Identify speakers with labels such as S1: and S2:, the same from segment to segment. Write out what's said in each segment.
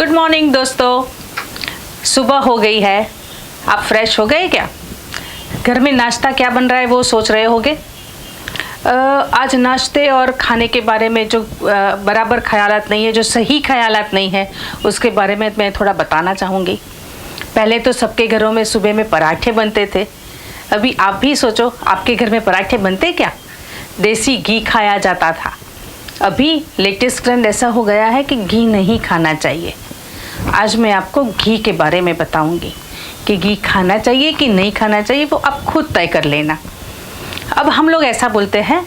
S1: Good morning दोस्तों, सुबह हो गई है। आप फ्रेश हो गए क्या? घर में नाश्ता क्या बन रहा है वो सोच रहे होगे। आज नाश्ते और खाने के बारे में जो बराबर ख्यालात नहीं है, जो सही ख्यालात नहीं है, उसके बारे में मैं थोड़ा बताना चाहूँगी। पहले तो सबके घरों में सुबह में पराठे बनते थे। अभी आप भी सोचो, आपके घर में पराठे बनते क्या? देसी घी खाया जाता था। अभी लेटेस्ट ट्रेंड ऐसा हो गया है कि घी नहीं खाना चाहिए। आज मैं आपको घी के बारे में बताऊंगी कि घी खाना चाहिए कि नहीं खाना चाहिए, वो आप खुद तय कर लेना। अब हम लोग ऐसा बोलते हैं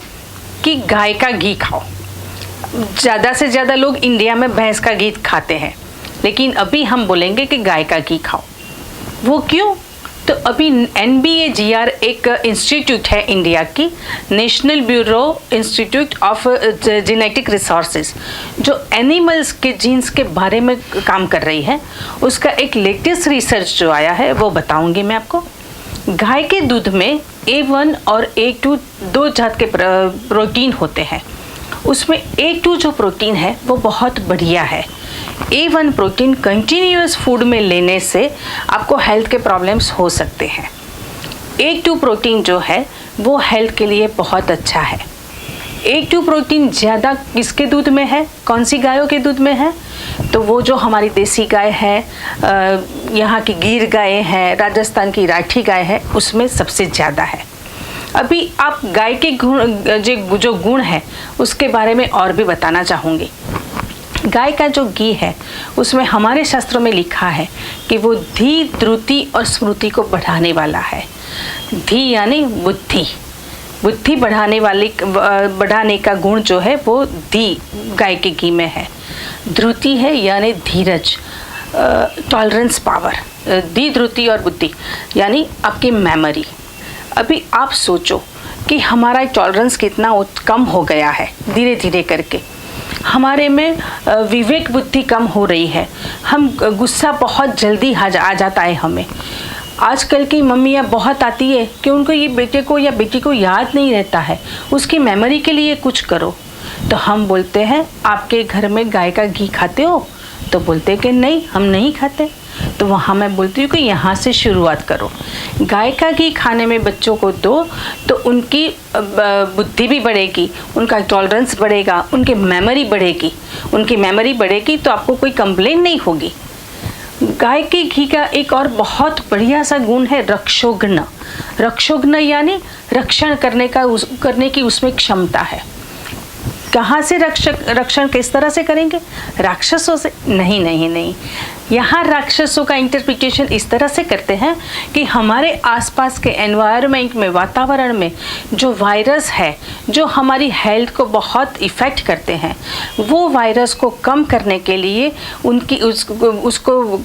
S1: कि गाय का घी खाओ। ज़्यादा से ज़्यादा लोग इंडिया में भैंस का घी खाते हैं, लेकिन अभी हम बोलेंगे कि गाय का घी खाओ। वो क्यों? तो अभी NBAGR एक इंस्टीट्यूट है इंडिया की, national bureau institute of genetic resources, जो एनिमल्स के जीन्स के बारे में काम कर रही है। उसका एक लेटेस्ट रिसर्च जो आया है वो बताऊंगी मैं आपको। गाय के दूध में A1 और A2 दो जात के प्रोटीन होते हैं। उसमें A2 जो प्रोटीन है वो बहुत बढ़िया है। A1 प्रोटीन कंटिन्यूअस फूड में लेने से आपको हेल्थ के प्रॉब्लम्स हो सकते हैं। A2 प्रोटीन जो है वो हेल्थ के लिए बहुत अच्छा है। A2 प्रोटीन ज़्यादा किसके दूध में है? कौन सी गायों के दूध में है? तो वो जो हमारी देसी गाय है, यहाँ की गिर गाय है, राजस्थान की राठी गाय है, उसमें सबसे ज़्यादा है। अभी आप गाय के गुण जो गुण है उसके बारे में और भी बताना चाहूँगी। गाय का जो घी है उसमें हमारे शास्त्रों में लिखा है कि वो धी, द्रुति और स्मृति को बढ़ाने वाला है। धी यानी बुद्धि बढ़ाने का गुण जो है वो धी गाय के घी में है। द्रुति है यानी धीरज, टॉलरेंस पावर। धी, द्रुति और बुद्धि यानी आपकी मेमोरी। अभी आप सोचो कि हमारा टॉलरेंस कितना कम हो गया है धीरे धीरे करके। हमारे में विवेक बुद्धि कम हो रही है। हम गुस्सा बहुत जल्दी आ जाता है हमें। आजकल की मम्मियाँ बहुत आती है कि उनको ये बेटे को या बेटी को याद नहीं रहता है, उसकी मेमोरी के लिए कुछ करो। तो हम बोलते हैं आपके घर में गाय का घी खाते हो? तो बोलते कि नहीं, हम नहीं खाते। तो वहाँ मैं बोलती हूँ कि यहाँ से शुरुआत करो। गाय का घी खाने में बच्चों को दो तो उनकी बुद्धि भी बढ़ेगी, उनका टॉलरेंस बढ़ेगा, उनकी मेमोरी बढ़ेगी तो आपको कोई कंप्लेन नहीं होगी। गाय के घी का एक और बहुत बढ़िया सा गुण है रक्षोघ्न यानी रक्षण करने की उसमें क्षमता है। कहाँ से रक्षण किस तरह से करेंगे? राक्षसों से? नहीं। यहाँ राक्षसों का इंटरप्रिटेशन इस तरह से करते हैं कि हमारे आसपास के एनवायरनमेंट में, वातावरण में जो वायरस है, जो हमारी हेल्थ को बहुत इफ़ेक्ट करते हैं, वो वायरस को कम करने के लिए उसको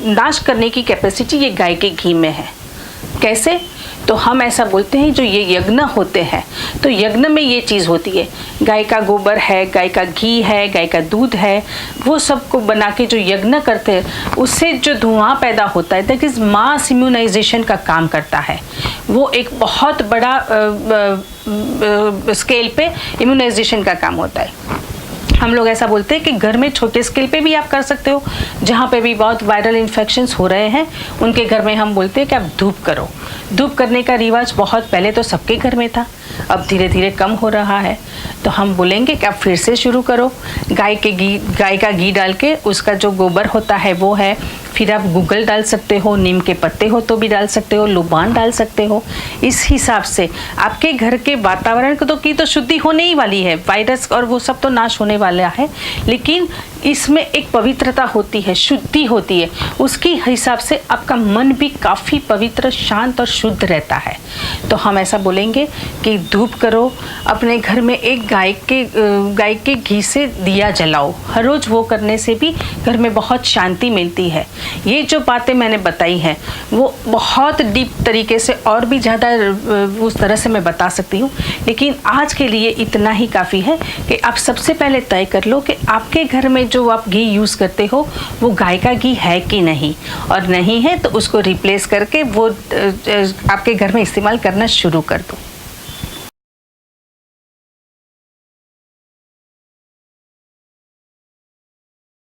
S1: नाश करने की कैपेसिटी ये गाय के घी में है। कैसे? तो हम ऐसा बोलते हैं जो ये यज्ञ होते हैं, तो यज्ञ में ये चीज़ होती है, गाय का गोबर है, गाय का घी है, गाय का दूध है, वो सबको बना के जो यज्ञ करते हैं उससे जो धुआं पैदा होता है दैट इज़ मास इम्यूनाइजेशन का काम करता है। वो एक बहुत बड़ा स्केल पे इम्यूनाइजेशन का काम होता है। हम लोग ऐसा बोलते हैं कि घर में छोटे स्केल पे भी आप कर सकते हो। जहाँ पे भी बहुत वायरल इन्फेक्शंस हो रहे हैं उनके घर में हम बोलते हैं कि आप धूप करो। धूप करने का रिवाज बहुत पहले तो सबके घर में था, अब धीरे धीरे कम हो रहा है। तो हम बोलेंगे कि आप फिर से शुरू करो। गाय का घी डाल के उसका जो गोबर होता है वो है, फिर आप गूगल डाल सकते हो, नीम के पत्ते हो तो भी डाल सकते हो, लुबान डाल सकते हो। इस हिसाब से आपके घर के वातावरण की तो शुद्धि होने ही वाली है। वायरस और वो सब तो नाश होने वाला है, लेकिन इसमें एक पवित्रता होती है, शुद्धि होती है। उसके हिसाब से आपका मन भी काफ़ी पवित्र, शांत और शुद्ध रहता है। तो हम ऐसा बोलेंगे कि धूप करो, अपने घर में एक गाय के घी से दिया जलाओ। हर रोज़ वो करने से भी घर में बहुत शांति मिलती है। ये जो बातें मैंने बताई हैं वो बहुत डीप तरीके से और भी ज़्यादा उस तरह से मैं बता सकती हूँ, लेकिन आज के लिए इतना ही काफ़ी है कि आप सबसे पहले तय कर लो कि आपके घर में जो आप घी यूज़ करते हो वो गाय का घी है कि नहीं, और नहीं है तो उसको रिप्लेस करके वो आपके घर में इस्तेमाल करना शुरू कर दो।